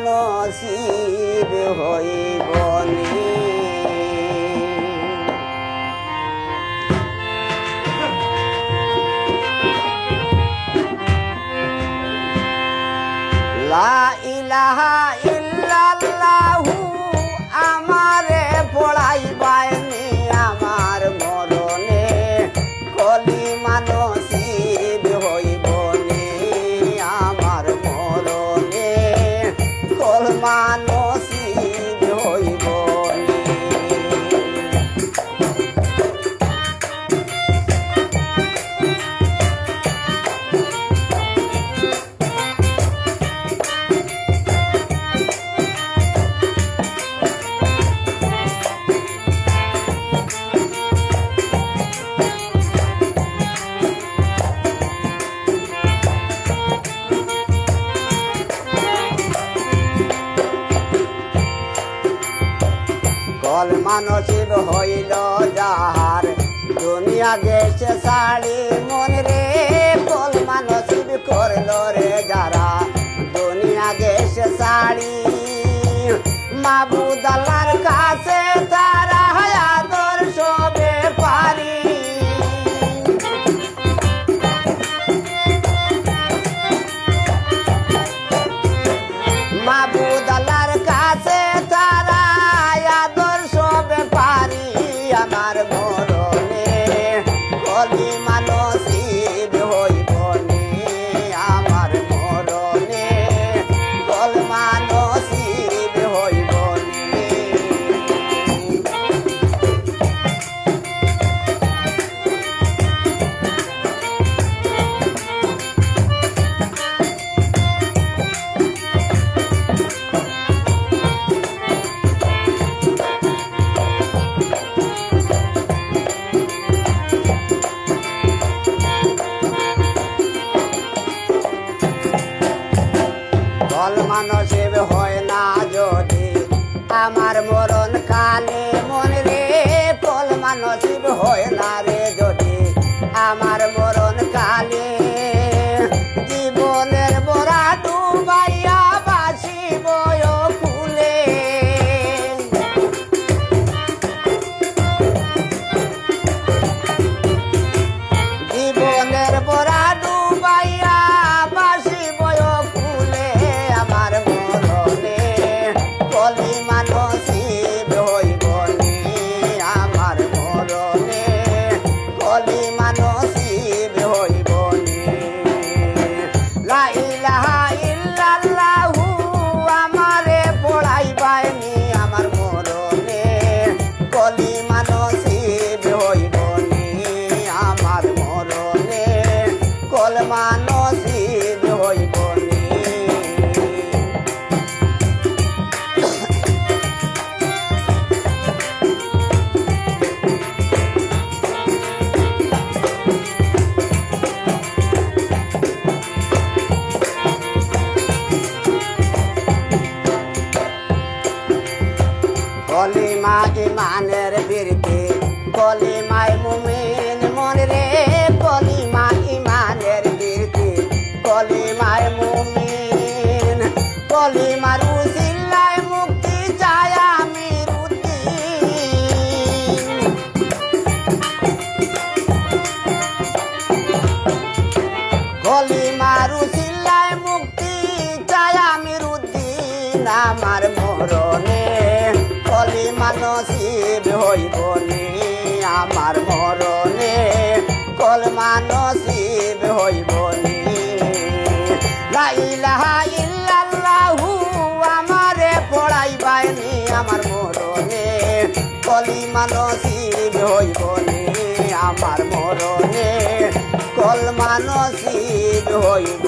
নসিব হইব নি। লা ইলাহা ইল্লাল্লাহু আমারে পড়াইবানি আমার মরণে কলিমা নসিব হইব নি আমার মরণে কলমা নসিব হইব নি। কলমা নসিব হইল যাহার দুনিয়া গেছে সাড়ি মন রে কলমা নসিব করল রে যারা দুনিয়া গেছে সাড়ি মাবুদ আল্লাহর কাছে তারা আদর্শ ব্যাপারী। মাবুদ আল্লাহর কাছে তারা আদর্শ ব্যাপারী আমার মরণে কলিমা নসিব হইব নি আমার মরণে কলমা নসিব হইব নি। কলমা নসিব হয় না যদি আমার মরণ কালে মন রে কলমা নসিব হয় না রে যদি আমার মরণ কালে জীবনের বড়া ডুবাইয়া বাসিব কুলে। জীবনের বড়া ডুবাইয়া বাসিব কুলে আমার মরণে কলিমা নসিব হইব নি আমার মরণে কলিমা নসিব হইব নি। লা ইলাহা ইল্লাল্লাহু আমারে পড়াইবানি আমার মরণে কলিমা নসিব হইব নি আমার মরণে কলমা নসিব হইব নি। কলিমা ইমানের বীরতি কলিমায় মুমিন মন রে কলিমা ইমানের বীরতি কলিমায় মুমিন কলিমার উসিলায় মুক্তি চায় আমিরুদ্দিন। কলিমার উসিলায় মুক্তি চায় আমিরুদ্দিন আমার মরণে কলিমা নসিব হইব নি আমার মরণে কলমা নসিব হইব নি। লা ইলাহা ইল্লাল্লাহু আমারে পড়াইবানি আমার মরণে কলিমা নসিব হইব নি আমার মরণে কলমা নসিব হইব।